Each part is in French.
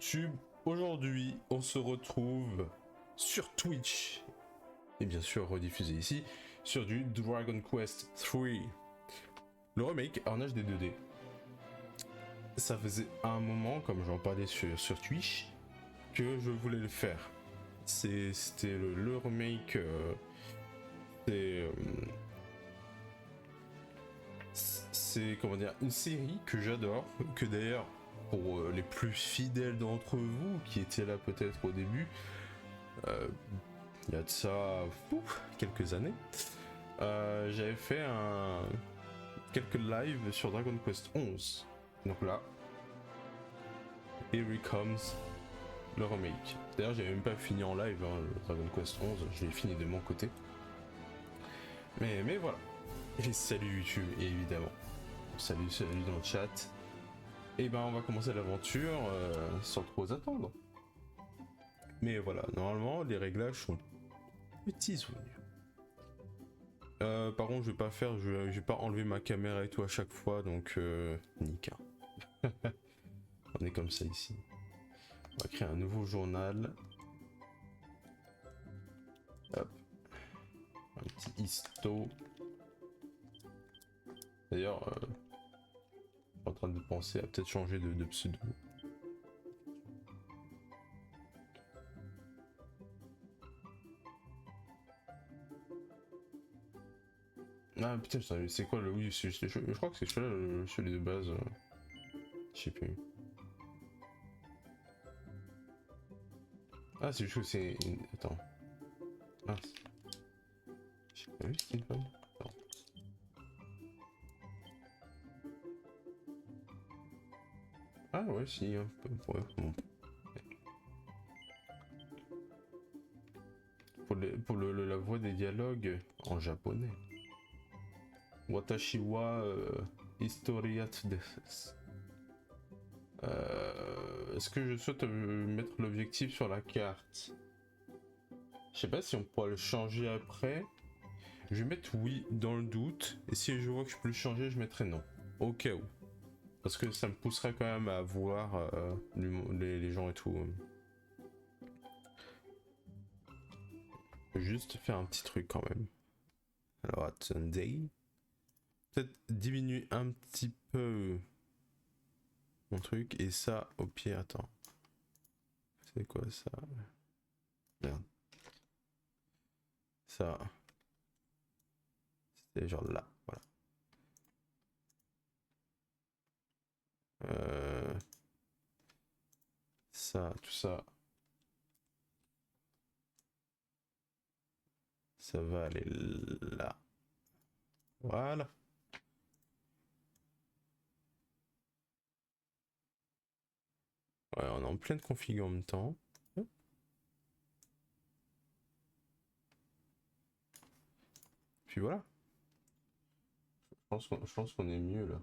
YouTube. Aujourd'hui, on se retrouve sur Twitch et bien sûr rediffusé ici sur du Dragon Quest 3. Le remake en HD 2D. Ça faisait un moment, comme j'en parlais sur Twitch, que je voulais le faire. C'était le remake. C'est comment dire, une série que j'adore, que d'ailleurs pour les plus fidèles d'entre vous qui étaient là peut-être au début, il y a de ça quelques années, j'avais fait quelques lives sur Dragon Quest 11. Donc là, here it comes, le remake. D'ailleurs j'avais même pas fini en live, hein, le Dragon Quest 11, je l'ai fini de mon côté. Mais voilà, et salut YouTube évidemment. Salut dans le chat. Et ben on va commencer l'aventure sans trop attendre. Mais voilà, normalement les réglages sont petits souvenirs. Par contre je vais pas enlever ma caméra et tout à chaque fois, donc nickel. On est comme ça ici. On va créer un nouveau journal. Hop. Un petit histo. D'ailleurs, je suis en train de penser à peut-être changer de pseudo. Ah putain, c'est quoi le... Oui, je crois que c'est celui-là, celui de base. Je sais plus. Ah, c'est juste que c'est... Attends. Ah, j'ai pas vu c'était une femme. Non. Ah ouais, si, un peu. Ouais, bon. Pour la voix des dialogues en japonais. Watashi wa historia desu. Est-ce que je souhaite mettre l'objectif sur la carte? Je sais pas si on pourra le changer après. Je vais mettre oui dans le doute. Et si je vois que je peux le changer, je mettrai non. Au cas où. Parce que ça me poussera quand même à voir les gens et tout. Juste faire un petit truc quand même. Alors attendez. Peut-être diminuer un petit peu mon truc. Et ça, au pire, attends. C'est quoi ça? Merde. Ça. C'est genre là. Voilà. Ça, tout ça. Ça va aller là. Voilà. Ouais, on est en pleine config en même temps. Puis voilà. Je pense qu'on est mieux là.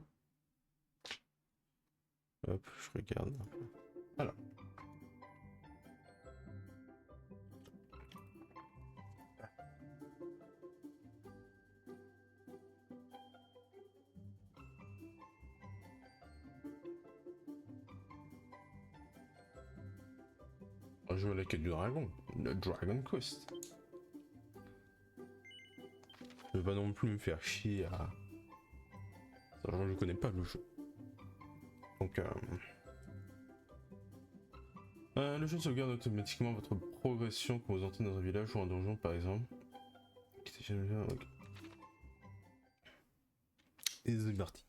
Hop, je regarde un peu. Voilà. On va jouer à la quête du dragon. Le Dragon Quest. Je vais pas non plus me faire chier à... Sachant que je connais pas le jeu. Donc le jeu sauvegarde automatiquement votre progression quand vous entrez dans un village ou un donjon par exemple. Et c'est parti.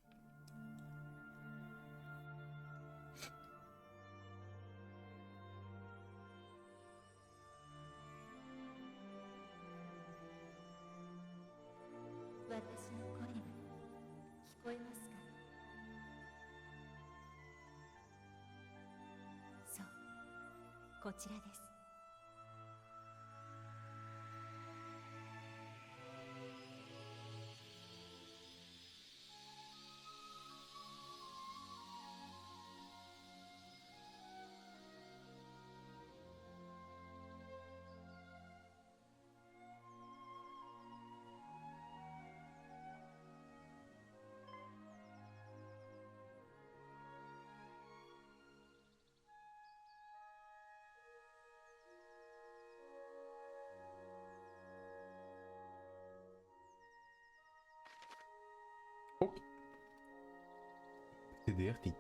TDR TP.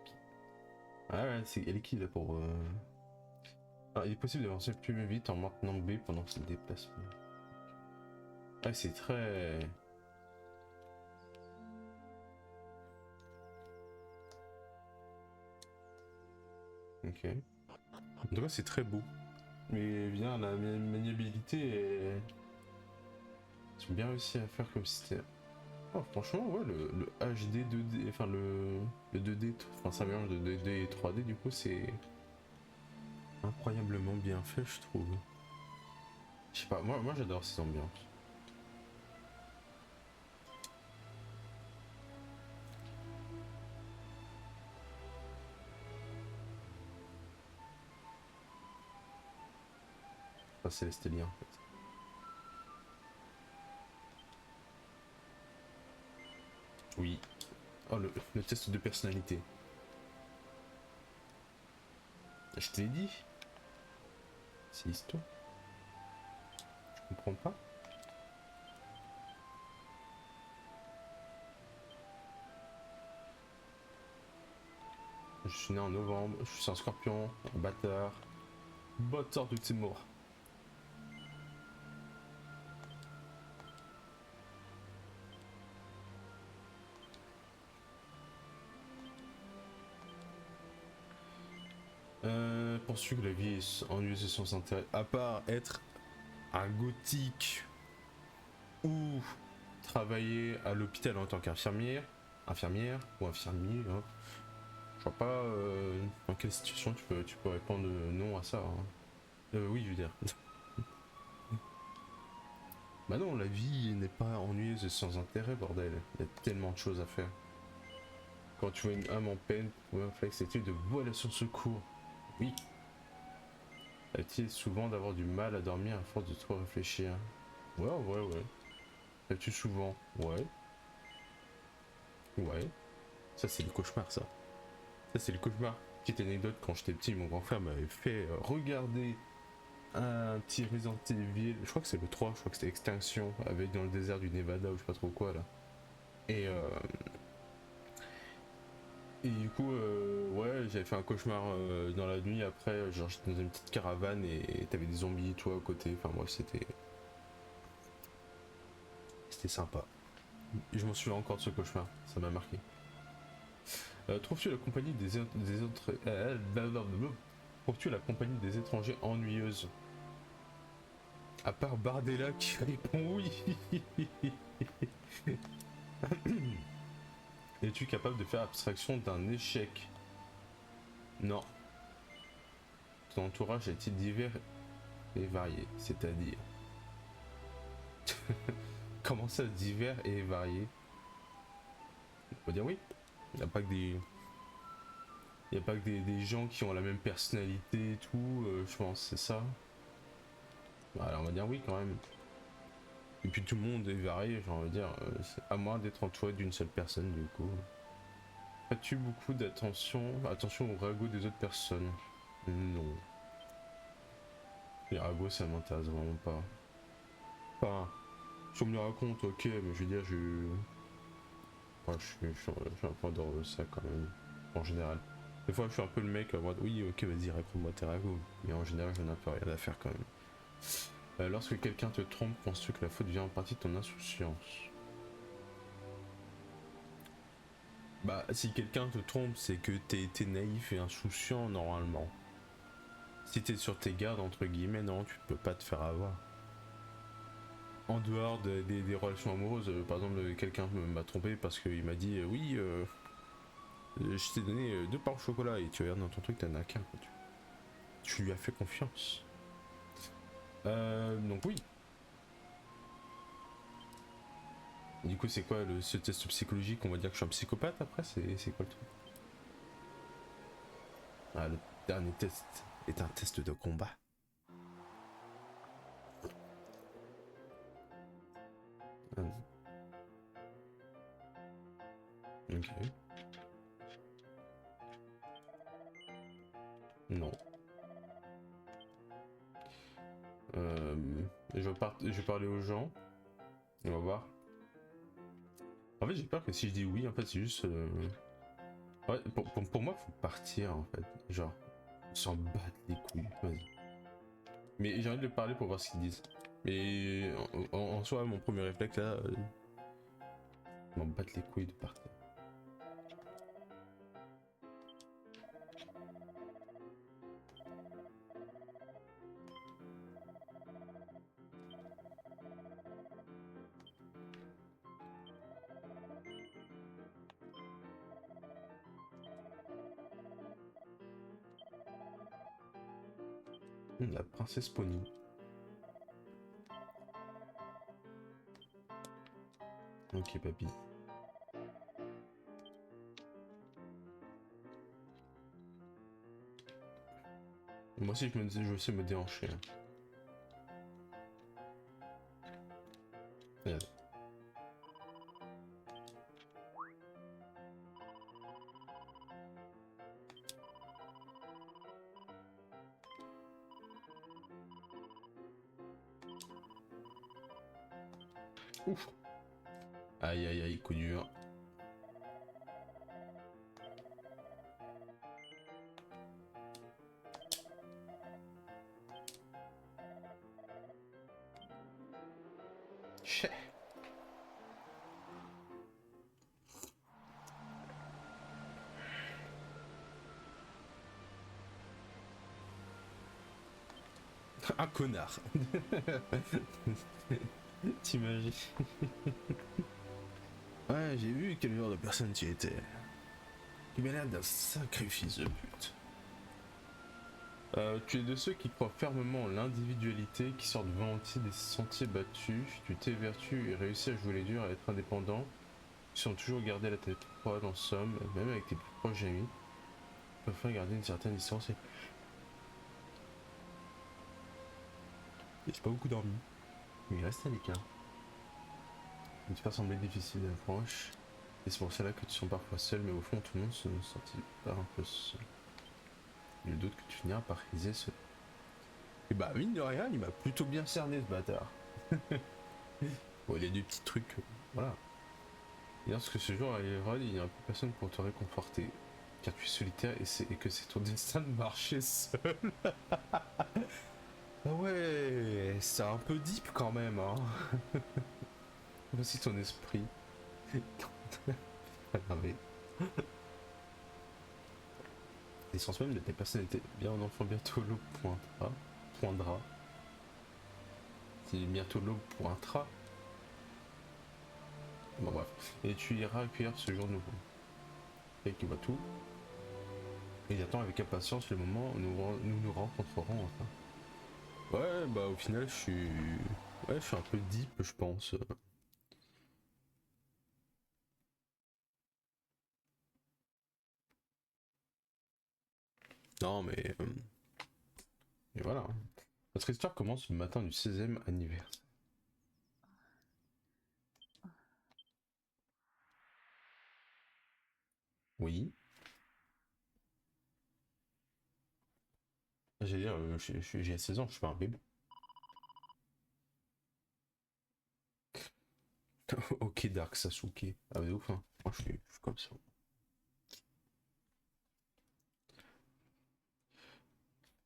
Ah ouais, elle est qui là pour... Alors, il est possible d'avancer plus vite en maintenant B pendant ses déplacements. Ah, c'est très... Ok. En tout cas, c'est très beau. Mais bien, la maniabilité est... Ils ont bien réussi à faire comme si c'était... Oh, franchement, ouais, le HD 2D, enfin le 2D, enfin ça mélange de 2D et 3D, du coup, c'est incroyablement bien fait, je trouve. Je sais pas, moi j'adore ces ambiances. Enfin, c'est les Stelliens, en fait. Oui. Oh, le test de personnalité. Je t'ai dit. C'est l'histoire. Je comprends pas. Je suis né en novembre, je suis un scorpion, un bâtard. Bâtard de tes morts. Penses-tu que la vie est ennuyeuse et sans intérêt? À part être un gothique ou travailler à l'hôpital en tant qu'infirmière, ou infirmier, hein. Je vois pas dans quelle situation tu peux répondre non à ça. Hein. Oui, je veux dire. Bah non, la vie n'est pas ennuyeuse et sans intérêt, bordel. Il y a tellement de choses à faire. Quand tu vois une âme en peine, ou un flex, c'était de voler son secours. Oui. A-t-il souvent d'avoir du mal à dormir à force de trop réfléchir? Ouais, ouais, ouais. As-tu souvent? Ouais. Ouais. Ça, c'est le cauchemar, ça. Ça, c'est le cauchemar. Petite anecdote, quand j'étais petit, mon grand frère m'avait fait regarder un petit Resident Evil. Je crois que c'est le 3, je crois que c'était Extinction, avec dans le désert du Nevada ou je sais pas trop quoi, là. Et du coup, ouais, j'avais fait un cauchemar dans la nuit après, genre j'étais dans une petite caravane et t'avais des zombies, toi, à côté. Enfin, moi, c'était sympa. Et je m'en souviens encore de ce cauchemar, ça m'a marqué. Trouves-tu la compagnie des autres... Trouves-tu la compagnie des étrangers ennuyeuse? À part Bardella qui répond oui. Es-tu capable de faire abstraction d'un échec? Non. Ton entourage est-il divers et varié? C'est-à-dire... Comment ça, divers et varié? On peut dire oui. Il n'y a pas que des... Il n'y a pas que des gens qui ont la même personnalité et tout, je pense, c'est ça. Alors on va dire oui quand même. Et puis tout le monde est varié, j'ai envie de dire, à moins d'être entouré d'une seule personne du coup. As-tu beaucoup attention aux ragots des autres personnes? Non. Les ragots ça m'intéresse vraiment pas. Enfin, si on me les raconte, ok, mais je veux dire, ouais, je suis un peu dans ça quand même, en général. Des fois je suis un peu le mec à mode, oui ok vas-y raconte-moi tes ragots. Mais en général j'en ai un peu rien à faire quand même. Lorsque quelqu'un te trompe, penses-tu que la faute vient en partie de ton insouciance? Bah, si quelqu'un te trompe, c'est que t'es naïf et insouciant normalement. Si t'es sur tes gardes, entre guillemets, non, tu peux pas te faire avoir. En dehors des relations amoureuses, par exemple, quelqu'un m'a trompé parce qu'il m'a dit oui, je t'ai donné 2 pains au chocolat et tu regardes dans ton truc, t'en as qu'un. Tu lui as fait confiance. Donc oui. Du coup, c'est quoi ce test psychologique? On va dire que je suis un psychopathe après? C'est quoi le truc? Ah, le dernier test est un test de combat. Ok. Non. Je vais parler aux gens. On va voir. En fait, j'ai peur que si je dis oui, en fait, c'est juste. Ouais, pour moi, faut partir en fait. Genre, on s'en battre les couilles. Vas-y. Mais j'ai envie de lui parler pour voir ce qu'ils disent. Mais en soi, mon premier réflexe là, m'en battre les couilles de partir. La princesse Pony. Ok, papy. Moi aussi, je veux aussi me déhancher. Hein. Regarde. Ouf. Aïe aïe aïe, coup dur. Chais. Un connard. T'imagines? Ouais, j'ai vu quel genre de personne tu étais. Tu m'as l'air d'un sacré fils de pute. Tu es de ceux qui croient fermement en l'individualité, qui sortent volontiers des sentiers battus. Tu t'évertues et réussis à jouer les durs, à être indépendant. Ils sont toujours gardés la tête froide en somme, même avec tes plus proches amis. Tu préfères garder une certaine distance et... J'ai pas beaucoup dormi, mais il reste à l'écart. Il te fait sembler difficile d'approche. Et c'est pour cela que tu sens parfois seul, mais au fond tout le monde se sentit pas un peu seul. Le doute que tu finiras par réaliser ce... Et bah mine de rien, il m'a plutôt bien cerné ce bâtard. Bon, il y a des petits trucs, voilà. Et lorsque ce jour arrivera, il n'y aura plus personne pour te réconforter. Car tu es solitaire et que c'est ton destin de marcher seul. Ah ouais, c'est un peu deep quand même, hein. Voici ton esprit. Ah mais... L'essence même de tes personnalités. Bien un enfant, bientôt l'aube poindra. Si bientôt l'aube pointera. Bon bref. Et tu iras accueillir ce jour nouveau. Et qui voit tout. Et il attend avec impatience le moment où nous rencontrerons enfin. Ouais, bah au final, je suis... Ouais, je suis un peu deep, je pense. Non, mais... Et voilà. Notre histoire commence le matin du 16e anniversaire. Oui. J'allais dire, j'ai 16 ans, je suis pas un bébé. Ok, Dark Sasuke. Ah, mais ouf, hein. Moi, je suis comme ça.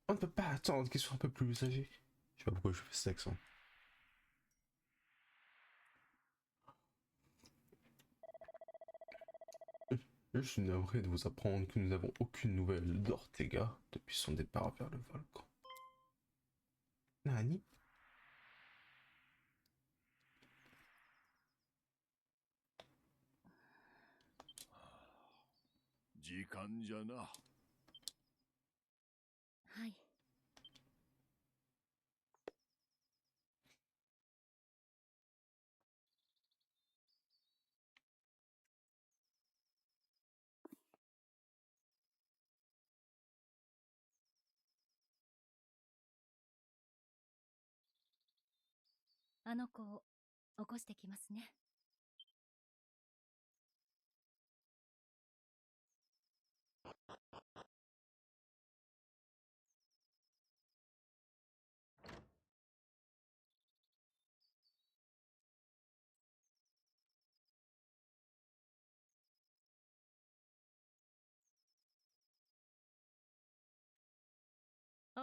On ne peut pas attendre qu'ils soient un peu plus âgés. Je sais pas pourquoi je fais cet accent. Je suis navré de vous apprendre que nous n'avons aucune nouvelle d'Ortega depuis son départ vers le volcan. Nani? 時間じゃな。はい。あの子を起こしてきますね。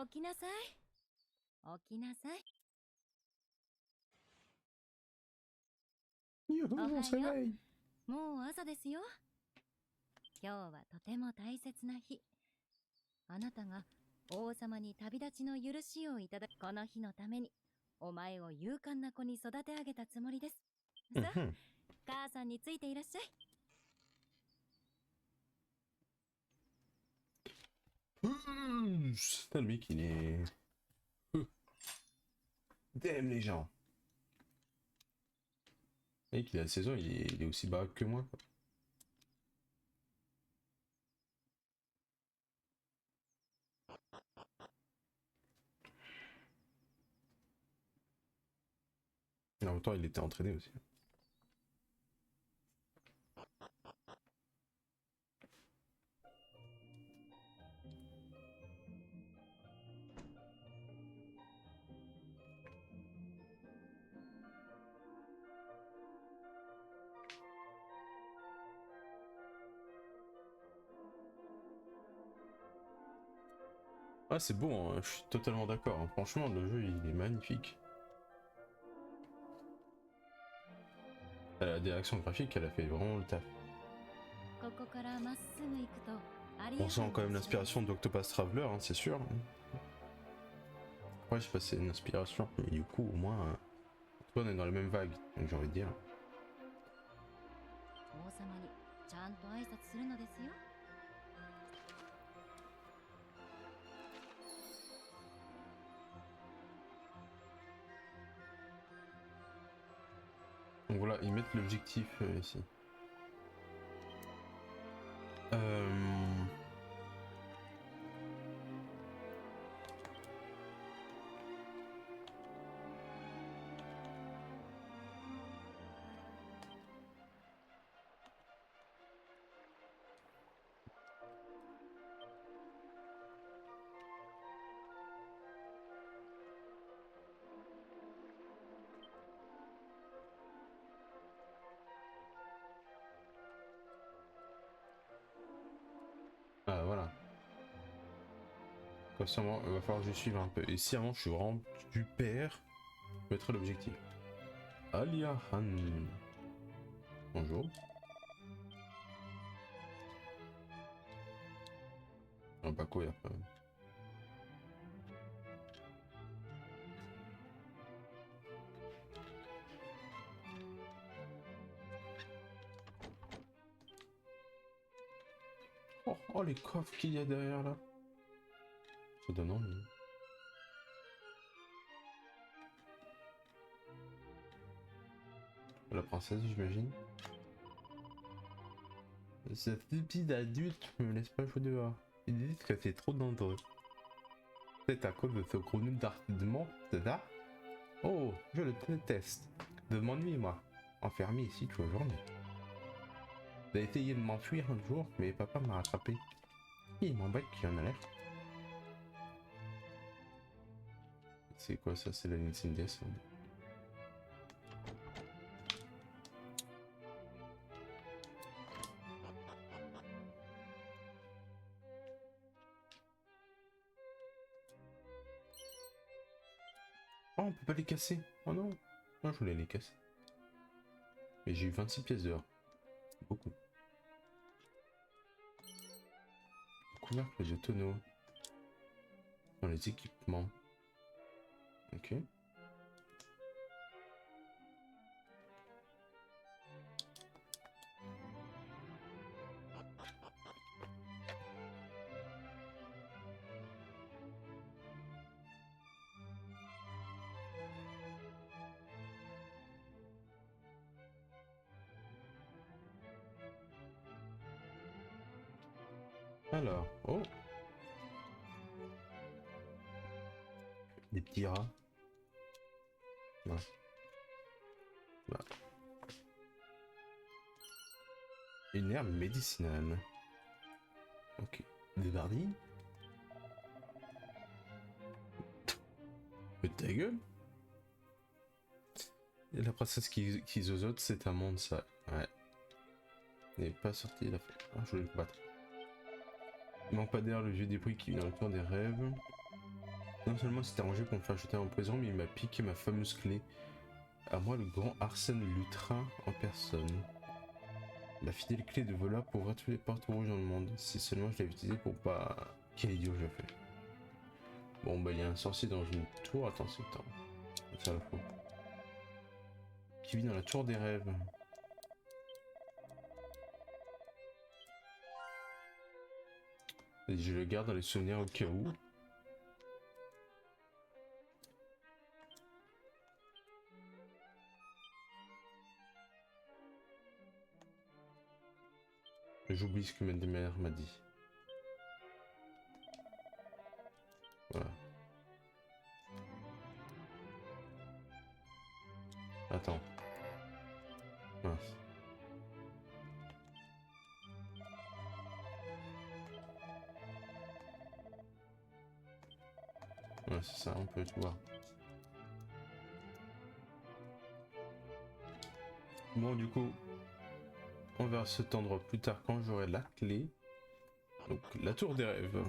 起きなさい。起きなさい。 Youhou, on Ohio. s'éveille. もう朝ですよ。今日はとても大切な日。あなたが王様に旅立ちの許しをいただくこの日のために、お前を勇敢な子に育て上げたつもりです。さあ、 Mhm. 母さんについていらっしゃい。 Putain, le mec, il est... Damn, les gens. Le mec, il a 16 ans, il est aussi baraque que moi, quoi. Et en même temps, il était entraîné aussi. Ah, c'est beau, hein, je suis totalement d'accord, hein. Franchement, le jeu, il est magnifique. La direction graphique, elle a fait vraiment le taf. ここからまっすぐ行くとアリア On 藩 sent quand の même 城です。 l'inspiration d'Octopus Traveler, hein, c'est sûr. Ouais, je sais pas si c'est une inspiration, mais du coup, au moins, on est dans les mêmes vagues, donc j'ai envie de dire. 王様にちゃんと挨拶するのですよ。 Donc voilà, ils mettent l'objectif ici. Ah voilà. Comme ça, il va falloir que je suive un peu. Et si avant je suis vraiment super, je mettrai l'objectif. Alia Han. Bonjour. On va pas courir quand même. Oh, oh, les coffres qu'il y a derrière là. Ça donne envie. La princesse, j'imagine. Cette stupide adulte me laisse pas jouer dehors. Ils disent que c'est trop dangereux. C'est à cause de ce gros nœud d'harcèlement, c'est ça? Oh, je le déteste. De m'ennuyer, moi. Enfermé ici toute la journée. J'ai essayé de m'enfuir un jour, mais papa m'a rattrapé. Il m'embête qu'il y en a l'air. C'est quoi ça? C'est la Nintendo. Oh, on peut pas les casser. Oh non. Moi, je voulais les casser. Mais j'ai eu 26 pièces d'or. Beaucoup. Couvercle de tonneau. Dans les équipements. Ok. Alors, oh. Des petits rats. Ouais. Bah. Une herbe médicinale. Ok. Des bardilles. Mais ta gueule. Et la princesse qui zozote, c'est un monde ça. Ouais. Il n'est pas sorti de la fête. Ah, je voulais le battre. Il manque pas d'air le vieux débris qui vient autour des rêves. Non seulement s'est arrangé pour me faire jeter en prison, mais il m'a piqué ma fameuse clé. À moi, le grand Arsène Lutrin en personne. La fidèle clé de voleur pour ouvrir toutes les portes rouges dans le monde. Si seulement je l'avais utilisée pour pas... Quel idiot je fais. Bon bah il y a un sorcier dans une tour. Attends, c'est le temps. Ça la faut. Qui vit dans la tour des rêves. Et je le garde dans les souvenirs au cas où. J'oublie ce que ma mère m'a dit. Voilà. Attends. Mince. Ouais, c'est ça, on peut tout voir. Bon, du coup, on va se tendre plus tard quand j'aurai la clé. Donc, la tour des rêves.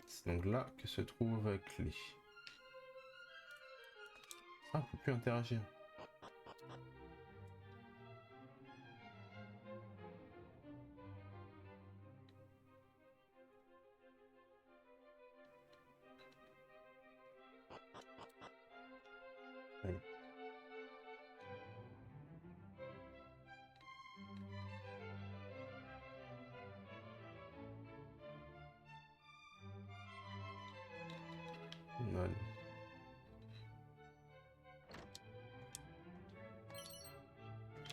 C'est donc là que se trouve la clé. Ah, on peut plus interagir. Allez. Voilà.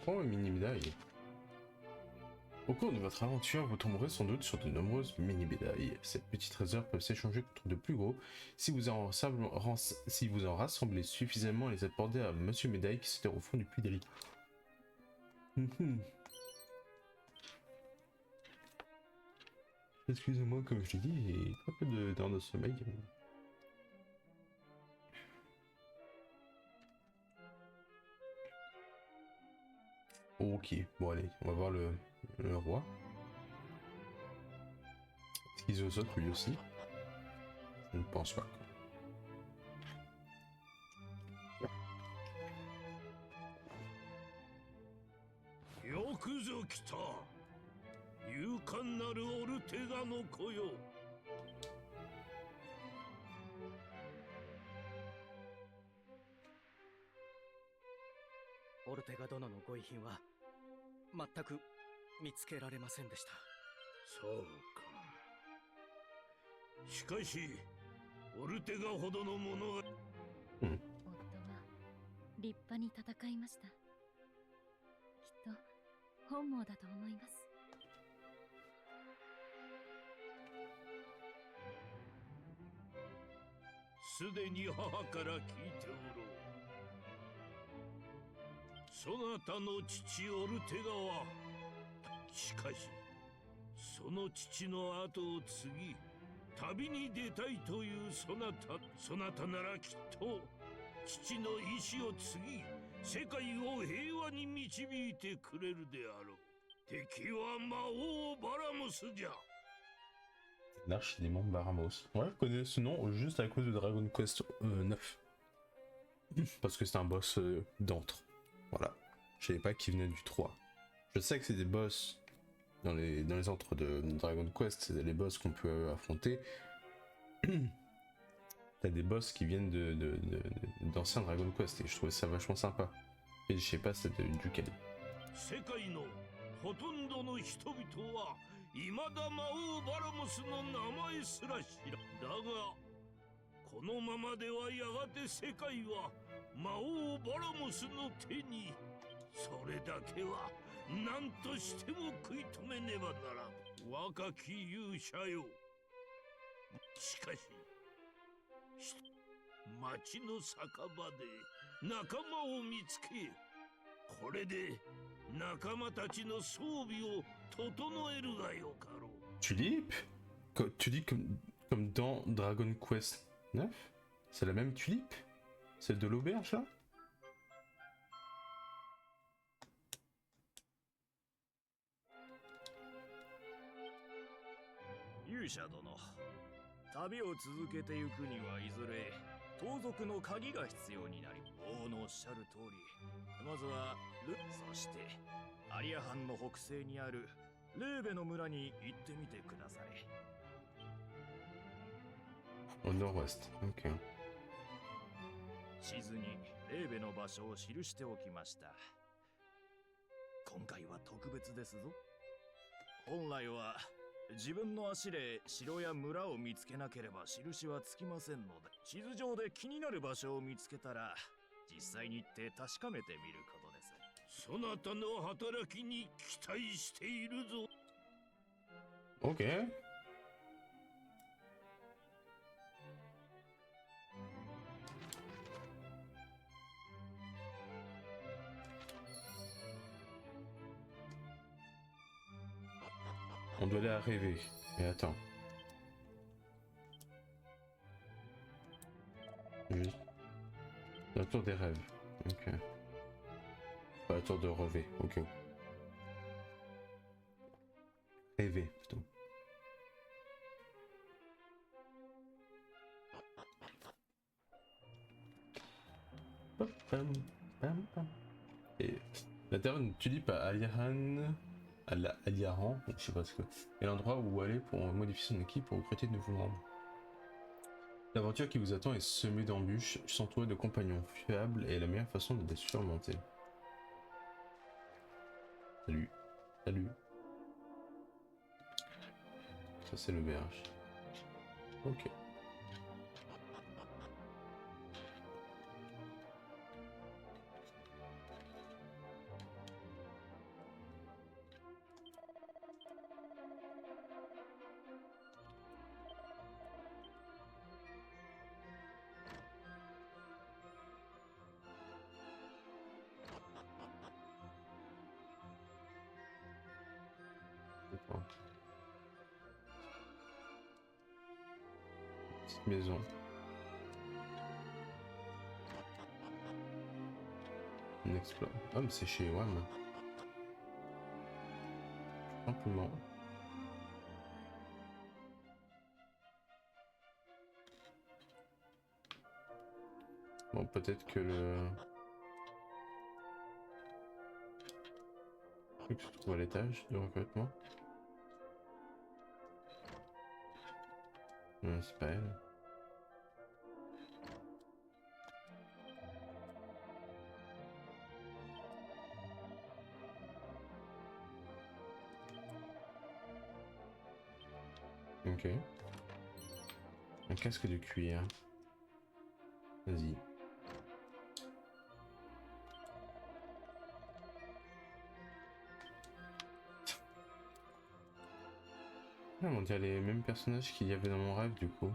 Oh, une mini médaille. Au cours de votre aventure, vous tomberez sans doute sur de nombreuses mini-médailles. Ces petits trésors peuvent s'échanger contre de plus gros si vous en rassemblez suffisamment et les apportez à Monsieur Médaille qui se terre au fond du puits des lits. Excusez-moi, comme je l'ai dit, j'ai très peu d'heures de sommeil. Ok, bon allez, on va voir le roi. Est-ce qu'il saute lui aussi? Je ne pense pas. よくぞ来た。勇敢なるオルテガの子よ。オルテガ殿のご遺品は全く見つけられませんでした。そうか。しかしオルテガほどの者が。夫は立派に戦いました。きっと本望だと思います。すでに母から聞いておろう。そなたの父オルテガは、しかしその父の後を継ぎ旅に出たいというそなたならきっと父の意志を継ぎ世界を平和に導いてくれるであろう。敵は魔王バラモスじゃ。 L'archidémon Baramos. Ouais, je connais ce nom juste à cause de Dragon Quest 9. Parce que c'est un boss d'antre. Voilà. Je savais pas qu'il venait du 3. Je sais que c'est des boss dans les antres de Dragon Quest, c'est les boss qu'on peut affronter. T'as des boss qui viennent d'anciens Dragon Quest et je trouvais ça vachement sympa. Et je sais pas c'était duquel. 未だ魔王バラモスの名前すら知らん。だがこのままではやがて世界は魔王バラモスの手に。それだけは何としても食い止めねばならん。若き勇者よ。しかし町の酒場で仲間を見つけ、これで仲間たちの装備を整えるがよかろう。 Tulipe? Tu dis comme dans Dragon Quest 9? C'est la même tulipe? Celle de l'auberge là? 旅を続けてゆくにはいずれ盗賊の鍵が必要になり、王のおっしゃる通り、まずはそしてアリア藩の北西にあるレーベの村に行ってみてください。 Au nord-ouest. Ok. 地図にレーベの場所を記しておきました。今回は特別ですぞ。本来は自分の足で城や村を見つけなければ印はつきませんので、地図上で気になる場所を見つけたら実際に行って確かめてみることです。そなたの働きに期待しているぞ。 Ok. On doit aller à rêver. Mais attends. Juste. La tour des rêves. Ok. Pas la tour de rêver. Ok. Rêver plutôt. Pam, pam, pam, pam. Et la taverne tulipe à Aliahan. Aliahan, je sais pas ce que. Et l'endroit où aller pour modifier son équipe pour recruter de nouveaux membres. L'aventure qui vous attend est semée d'embûches, s'entourer de compagnons fiables est la meilleure façon de les surmonter. Salut. Salut. Ça c'est l'auberge. Ok. D'accord. Petite maison. On explore. Ah mais c'est chez WAM. Simplement. Bon peut-être que le truc se trouve à l'étage de recrutement. Non, c'est pas elle. Ok. Un casque de cuir. Vas-y. Ah, on dirait les mêmes personnages qu'il y avait dans mon rêve du coup.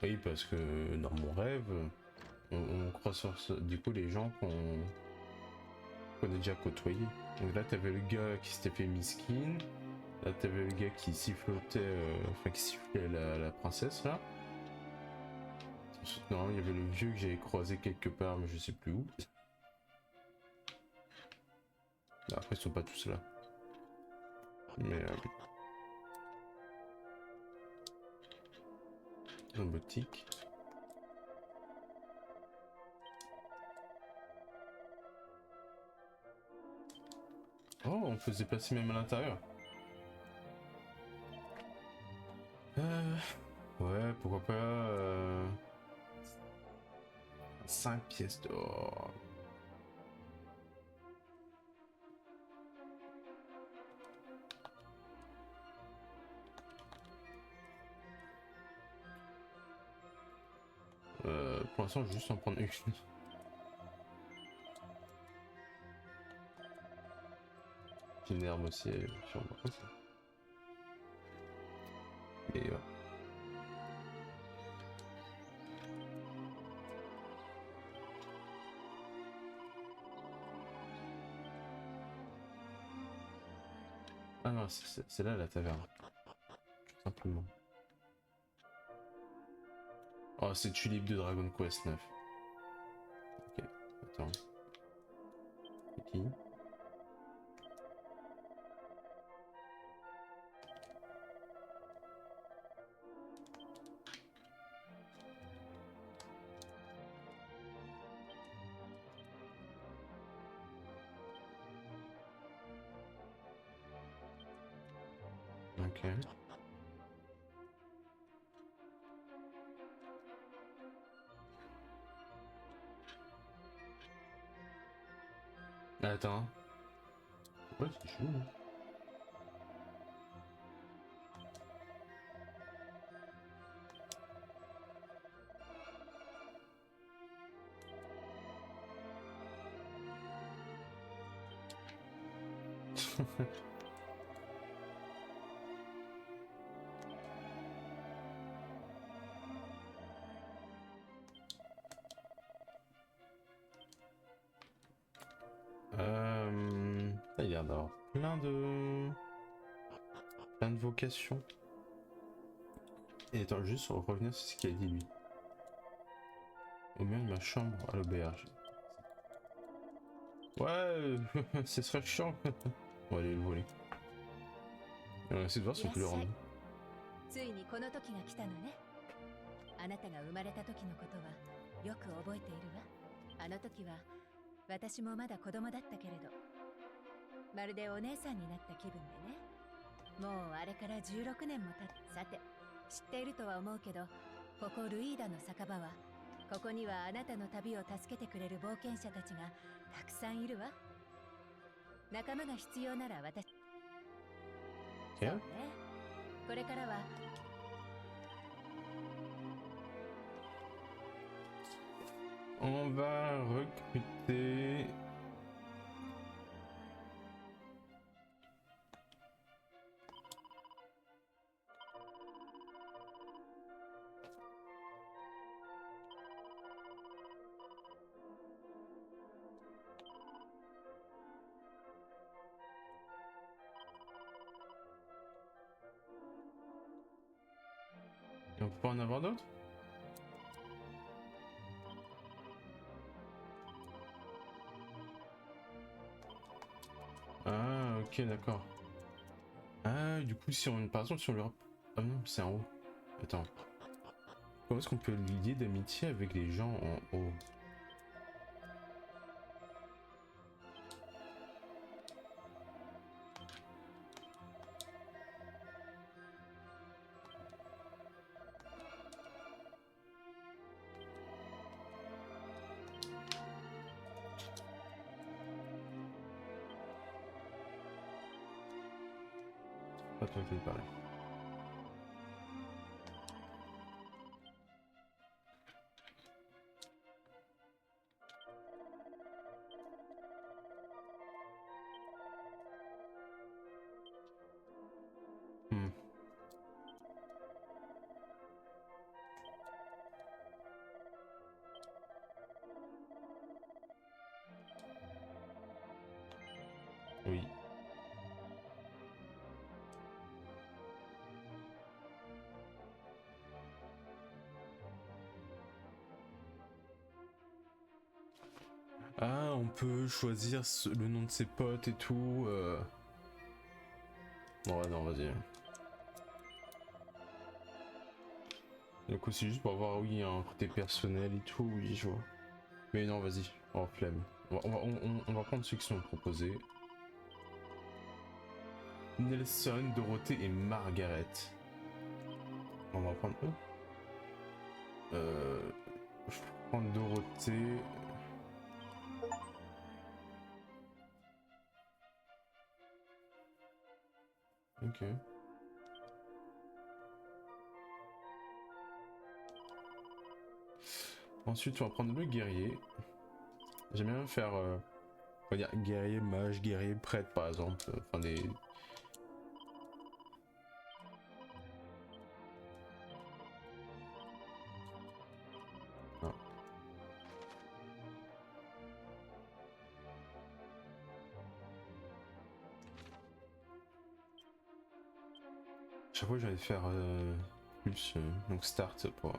Oui, parce que dans mon rêve, on croit sur du coup les gens qu'on a déjà côtoyés. Donc là, t'avais le gars qui s'était fait miskin. Là, t'avais le gars qui sifflotait, enfin qui sifflait la princesse là. Ensuite, non, il y avait le vieux que j'avais croisé quelque part, mais je sais plus où. Après, ils sont pas tous là. Mais en boutique. Oh, on peut se déplacer même à l'intérieur. Ouais, pourquoi pas 5 pièces d'or. Pour l'instant, je vais juste en prendre une. J'ai une herbe aussi sur moi. Et ouais. Ah non, c'est là la taverne. Tout simplement. Oh, c'est Tulip de Dragon Quest 9. Ok, attends. C'est qui? Ok. Attends. Ouais, c'est chaud. Hein. Il y a d'avoir plein de vocations. Et attends, juste pour revenir sur ce qu'il a dit lui. Au mieux de ma chambre à l'auberge. Ouais, c'est très chiant. On va aller le voler. On va essayer de voir si on peut le rendre. ついにこの時が来たのね。あなたが生まれた時のことはよく覚えているわ。あの時は私もまだ子供だったけれど、まるでお姉さんになった気分でね。もうあれから16年も経っさて、知っているとは思うけど、ここルイーダの酒場は、ここにはあなたの旅を助けてくれる冒険者たちがたくさんいるわ。仲間が必要なら私。そうね。これからは On va recruter. Et on peut pas en avoir d'autres? Ah, ok, d'accord. Ah, du coup, si on, par exemple, si on leur... Ah non, c'est en haut. Attends. Comment est-ce qu'on peut lier d'amitié avec les gens en haut? Pas toi qui me parle. Hmm. Oui. Ah, on peut choisir le nom de ses potes et tout. Bon, ouais, non, vas-y. Donc c'est juste pour avoir, oui, un côté personnel et tout, oui, je vois. Mais non, vas-y, oh, flemme. On va prendre ceux qui sont proposés. Nelson, Dorothée et Margaret. On va prendre eux. Je vais prendre Dorothée. Ok. Ensuite, on va prendre le guerrier. J'aime bien faire, on va dire guerrier, mage, guerrier, prêtre par exemple. Enfin des... Non. Chaque fois, j'allais faire plus, donc start pour...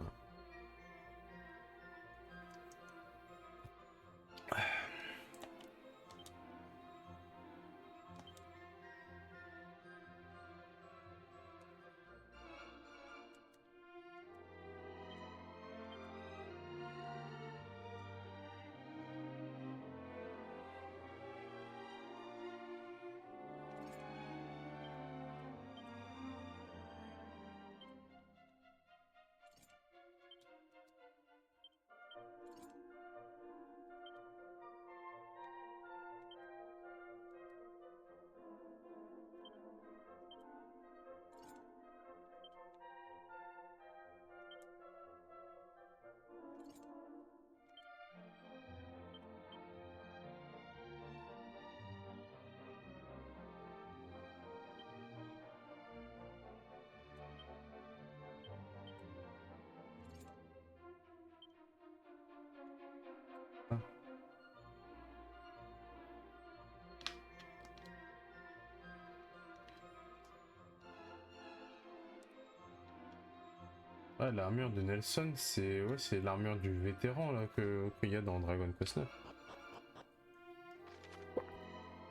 Ah, l'armure de Nelson, c'est ouais, c'est l'armure du vétéran là qu'il y a dans Dragon Quest 9.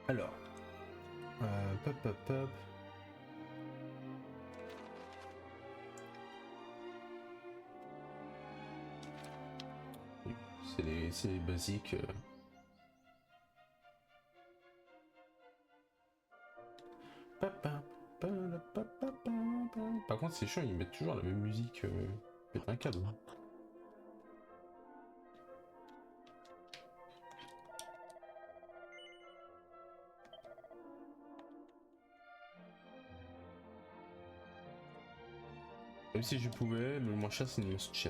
Alors, pop pop pop. C'est les basiques. Par contre, c'est chiant, ils mettent toujours la même musique. Pète un câble. Même si je pouvais, le moins cher c'est une Lost Chain.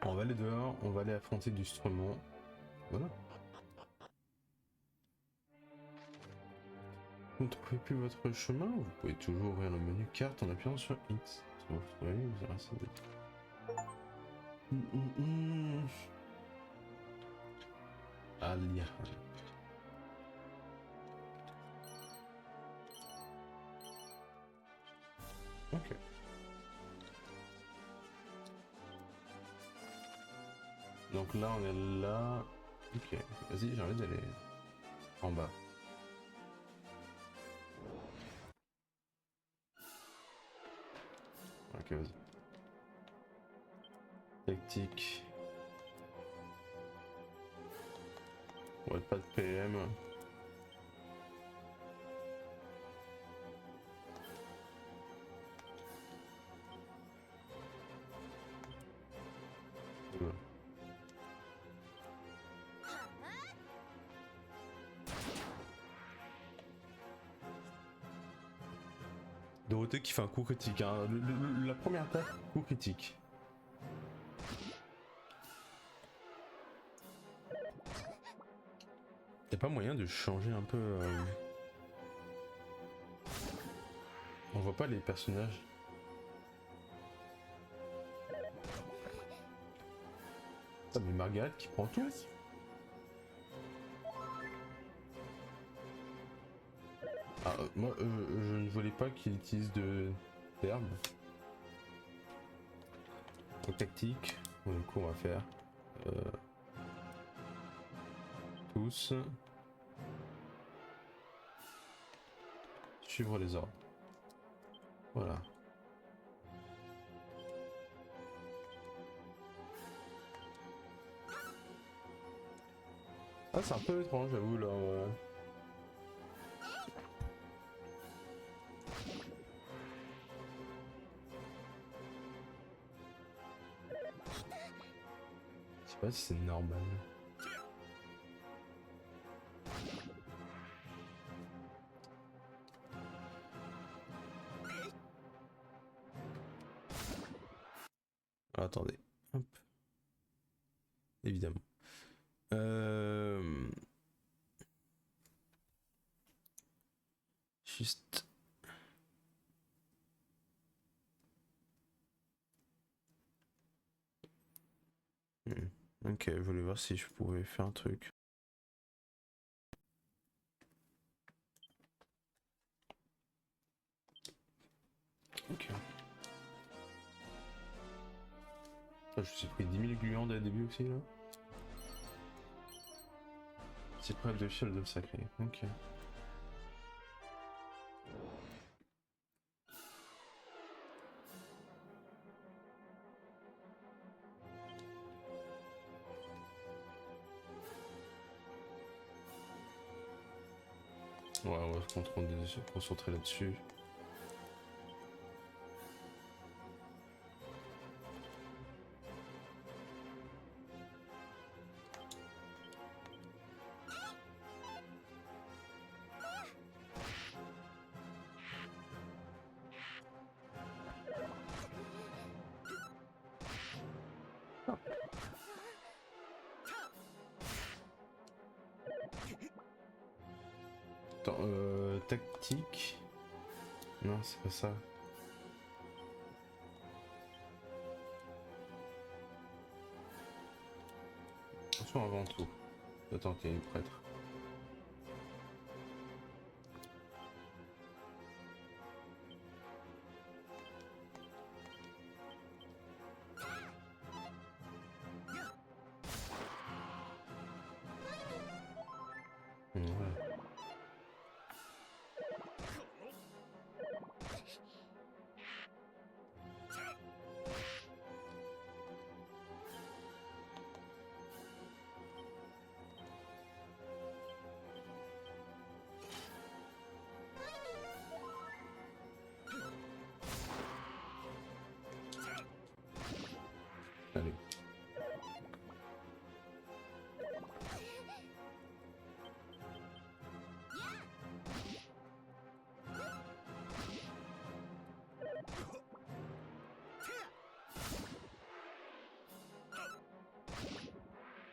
On va aller dehors, on va aller affronter du Stremont. Voilà. Vous ne trouvez plus votre chemin, vous pouvez toujours ouvrir le menu carte en appuyant sur X. Si vous trouvez, vous aurez assez de... Alia. Ok. Donc là on est là. Ok. Vas-y, j'ai envie d'aller en bas. Ok, vas-y. Tactique. Ouais, pas de PM. Ouais. Dorothée qui fait un coup critique. Hein. La première attaque, coup critique. Y'a pas moyen de changer un peu... On voit pas les personnages. Ah, mais Margaret qui prend tout. Ah, moi, je ne voulais pas qu'il utilise de d'herbe. Donc tactique. Bon, du coup, on va faire tous suivre les ordres. Voilà. Ah, c'est un peu étrange, j'avoue, là. Je sais pas si c'est normal. Ah, attendez. Hop. Évidemment. Juste... Ok, je voulais voir si je pouvais faire un truc. Ok. Ah, je me suis pris 10 000 gluants dès le début aussi là. C'est preuve de shield sacré. Ok. Ouais, on va se concentrer là-dessus. Attends, tactique. Non, c'est pas ça. Attention avant tout. Attends qu'il y ait une prêtre. Allez.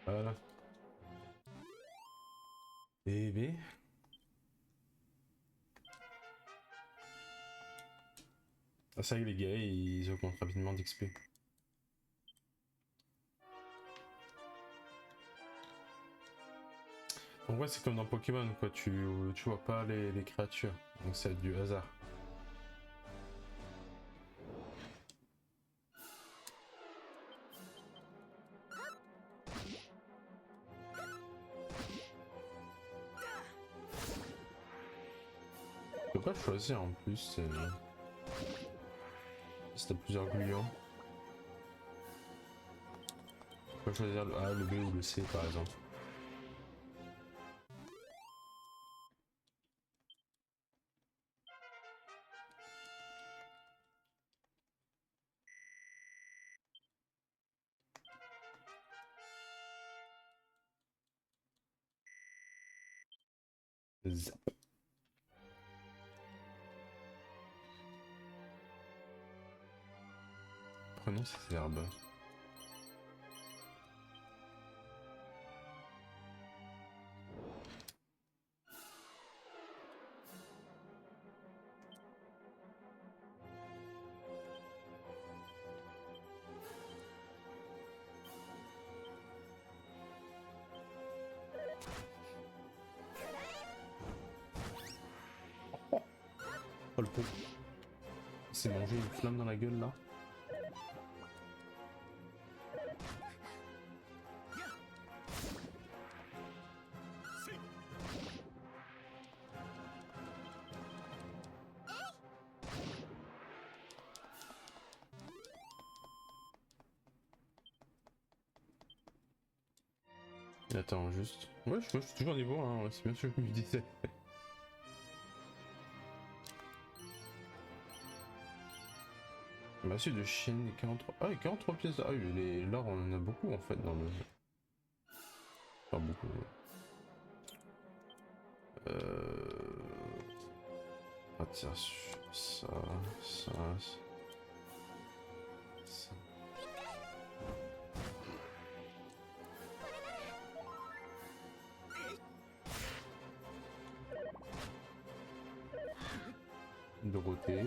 Voilà. Bébé. Ah, c'est vrai que les gars, ils augmentent rapidement d'XP. Donc ouais, c'est comme dans Pokémon, quoi. Tu vois pas les créatures. Donc c'est du hasard. Tu peux pas choisir en plus. Si t'as plusieurs gluants. Tu peux choisir le A, le B ou le C par exemple. Zap. Prenons ces herbes. Oh le pauvre. Il s'est mangé une flamme dans la gueule là. Attends juste. Ouais, je suis toujours niveau 1, c'est bien sûr que je me disais. Massue de Chine, 43. Ah, et 43 pièces. Ah oui, l'or on en a beaucoup en fait dans le. Pas beaucoup. Partir sur ça, ça, ça. Dorothée.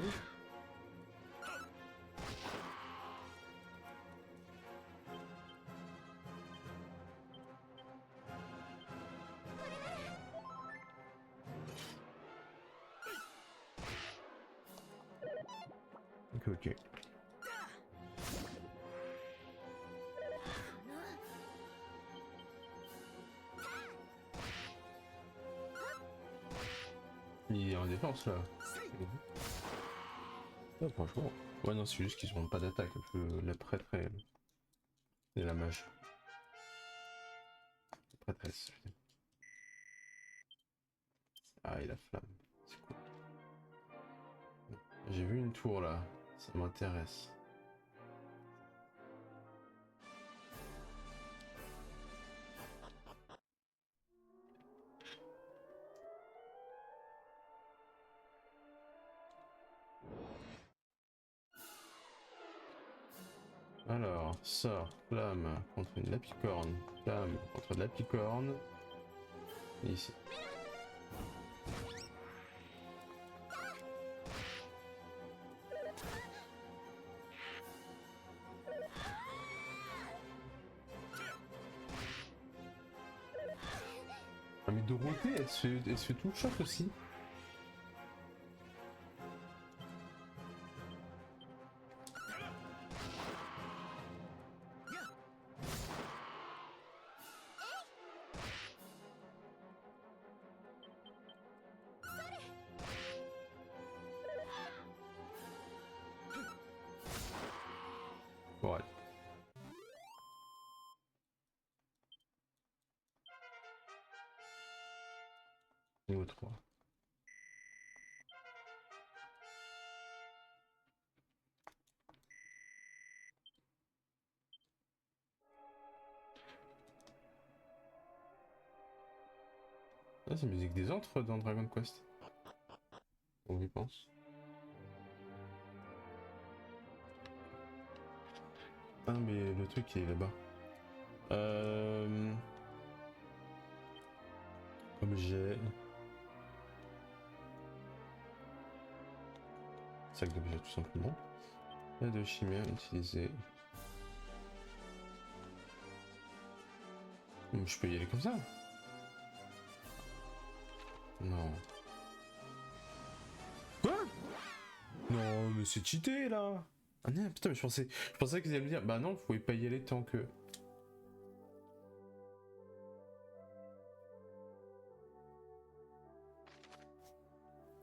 Ok. Il est en défense là. Ah, franchement. Ouais, non, c'est juste qu'ils ont pas d'attaque. La prêtre et la mage. La prêtresse. Putain. Ah, et la flamme. C'est cool. J'ai vu une tour là. Ça m'intéresse. Alors, sort, flamme contre une lapicorne, flamme contre de lapicorne, et ici. Ah mais Dorothée, elle se fait tout le shot aussi. Bon, allez. Niveau 3. Ah, c'est la musique des antres dans Dragon Quest. On y pense. Ah, mais le truc il est là-bas. Objet. Sac d'objet tout simplement. La de chimère utilisée. Je peux y aller comme ça? Non. Quoi? Non, mais c'est cheaté là! Ah non, putain, mais je pensais qu'ils allaient me dire, bah non, vous pouvez pas y aller tant que.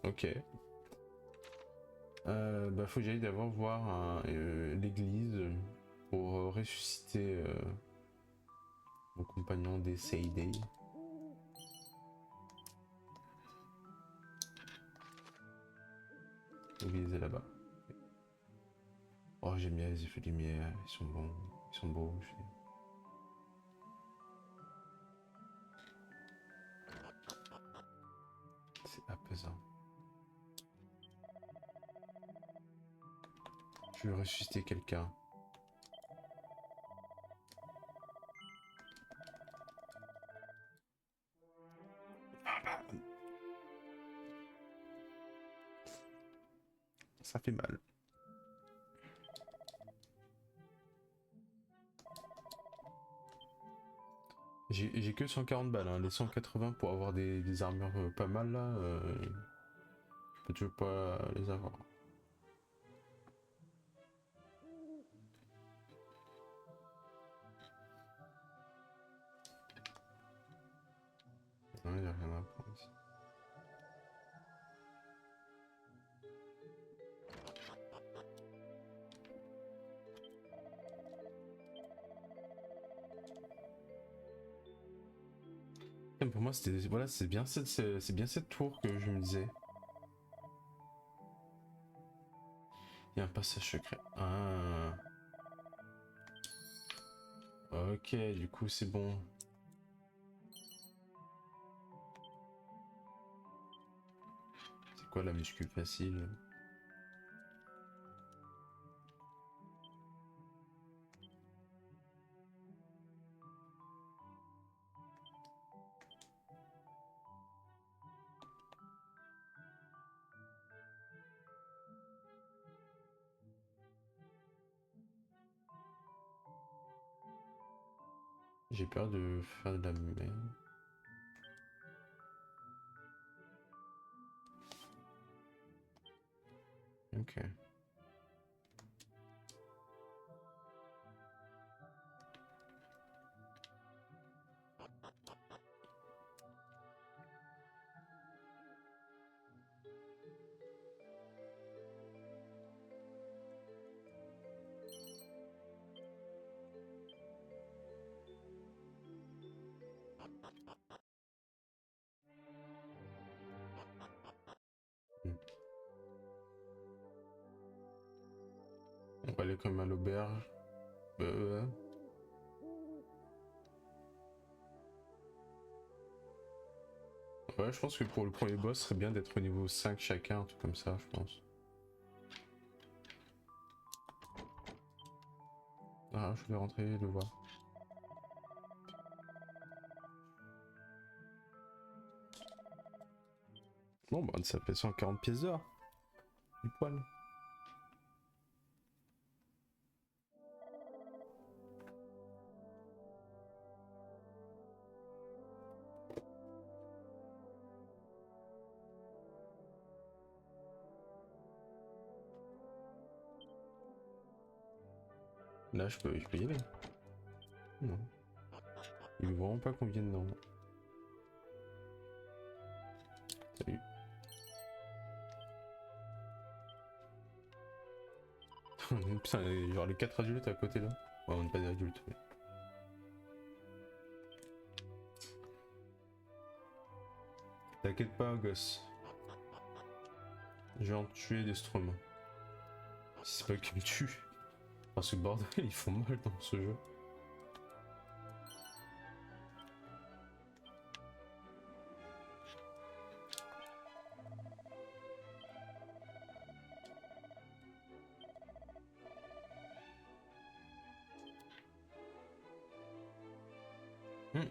Ok. Bah faut que j'aille d'abord voir l'église pour ressusciter mon compagnon des Seidei. L'église est là-bas. Oh, j'aime bien les effets de lumière, ils sont bons, ils sont beaux. C'est apaisant. Je veux ressusciter quelqu'un. Ça fait mal. J'ai que 140 balles, hein. Les 180 pour avoir des armures pas mal là, je peux toujours pas les avoir. Non, il n'y a rien à prendre ici. Pour moi, c'était voilà, c'est bien cette tour que je me disais. Il y a un passage secret. Ah. Ok, du coup c'est bon. C'est quoi la muscu facile? J'ai peur de faire de la merde. Ok. On va aller comme à l'auberge. Ouais, je pense que pour le premier boss, ce serait bien d'être au niveau 5 chacun, un truc comme ça, je pense. Ah, je vais rentrer le voir. Bon, bah, ça fait 140 pièces d'or. Du poil. Là, je peux y aller. Non. Il veut vraiment pas qu'on vienne dans. Salut. Putain, genre les 4 adultes à côté là. Ouais, on n'est pas des adultes, mais. T'inquiète pas, gosse. Je vais en tuer des Strom. Si c'est pas qu'ils me tuent. Parce que bordel, ils font mal dans ce jeu.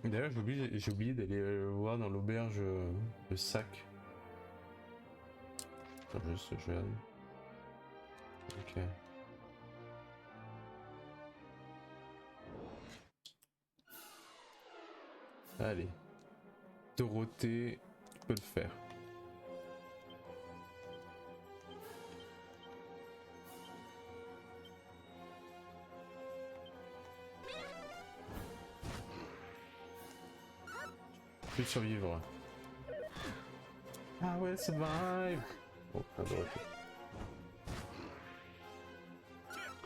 D'ailleurs, j'ai oublié d'aller voir dans l'auberge le sac. Attends, juste, je vais... Ok. Allez. Dorothée, tu peux le faire. Tu peux survivre. Ah ouais, survive. Oh, pas Dorothée.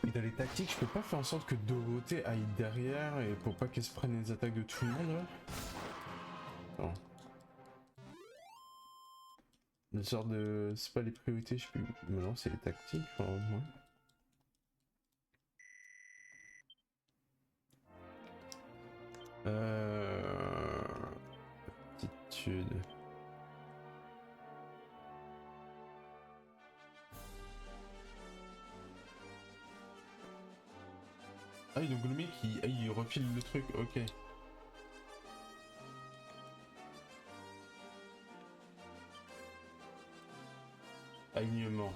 Et dans les tactiques, je peux pas faire en sorte que Dorothée aille derrière et pour pas qu'elle se prenne les attaques de tout le monde là. Non. Une sorte de... C'est pas les priorités, je sais plus. Mais non, c'est les tactiques, enfin, ouais. Aptitude. Ah, donc le mec il refile le truc, ok. Alignement.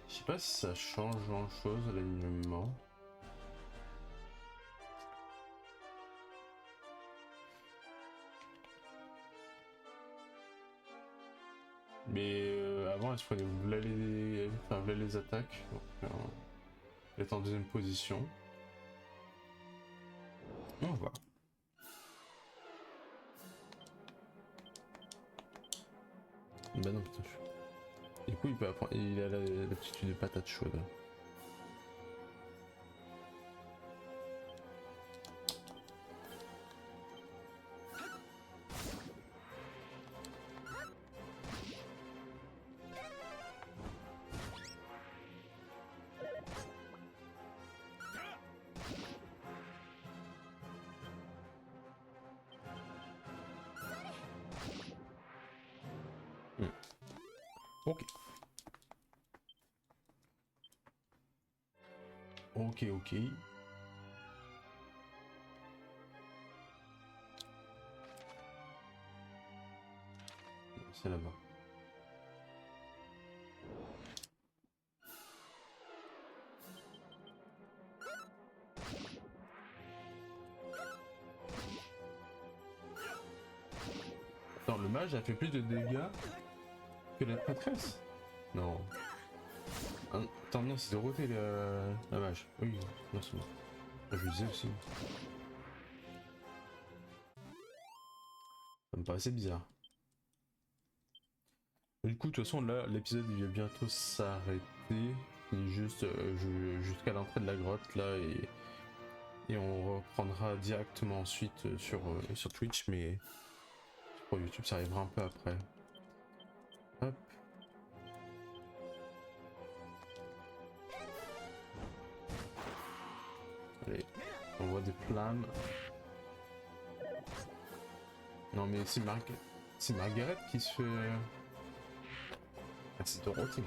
Je sais pas si ça change grand chose l'alignement. Mais avant elle se prenait v'là les attaques. Donc, elle est en deuxième position. On va voir. Bah non putain. Du coup il peut apprendre. Il a l'aptitude de patate chaude. Ok. Ok. C'est là-bas. Attends, le mage a fait plus de dégâts que la prêtresse? Non. Ah, attends, non, c'est Dorothée la mage. Oui, non, c'est bon. Je le disais aussi. Ça me paraissait bizarre. Du coup, de toute façon, là, l'épisode il va bientôt s'arrêter. Il est juste jusqu'à l'entrée de la grotte là et on reprendra directement ensuite sur Twitch, mais pour YouTube ça arrivera un peu après. Hop. Allez, on voit des flammes. Non mais c'est Margaret qui se fait... Ah, c'est Dorothée.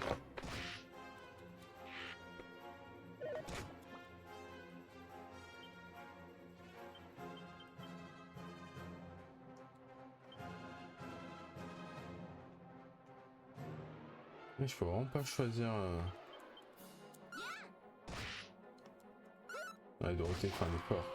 Mais je peux vraiment pas choisir... Ouais, Dorothée fait un effort.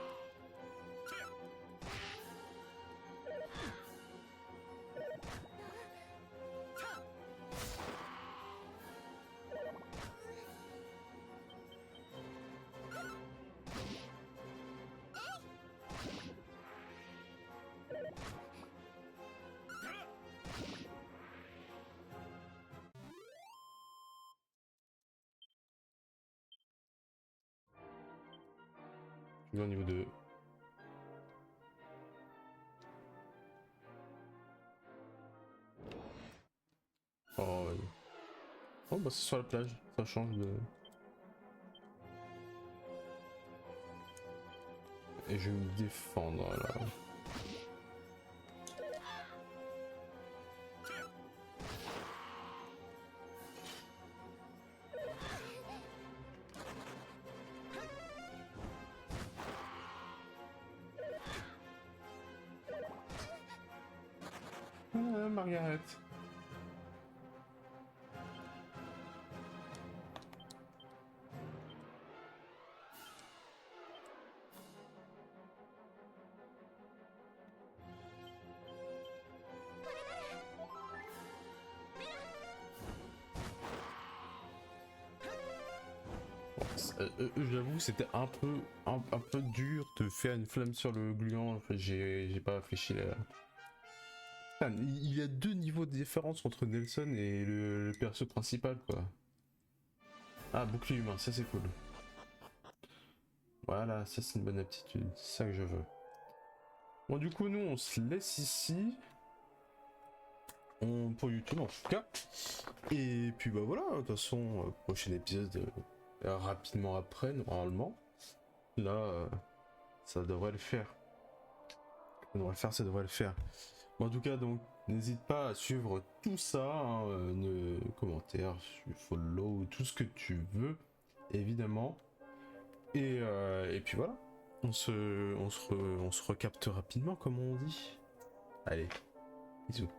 Je vais au niveau 2. Oh, ouais. Oh bah c'est sur la plage, ça change de... Et je vais me défendre là. Margaret. J'avoue, c'était un peu dur de faire une flamme sur le gluant. Enfin, j'ai pas réfléchi là. Putain, il y a 2 niveaux de différence entre Nelson et le perso principal, quoi. Ah, bouclier humain, ça c'est cool. Voilà, ça c'est une bonne aptitude, c'est ça que je veux. Bon, du coup, nous on se laisse ici. Pour YouTube en tout cas. Et puis bah voilà, de toute façon, prochain épisode rapidement après, normalement. Là, ça devrait le faire. Ça devrait le faire. Bon, en tout cas, donc, n'hésite pas à suivre tout ça, hein, commentaires, follow, tout ce que tu veux, évidemment. Et puis voilà, on se recapte rapidement, comme on dit. Allez, bisous.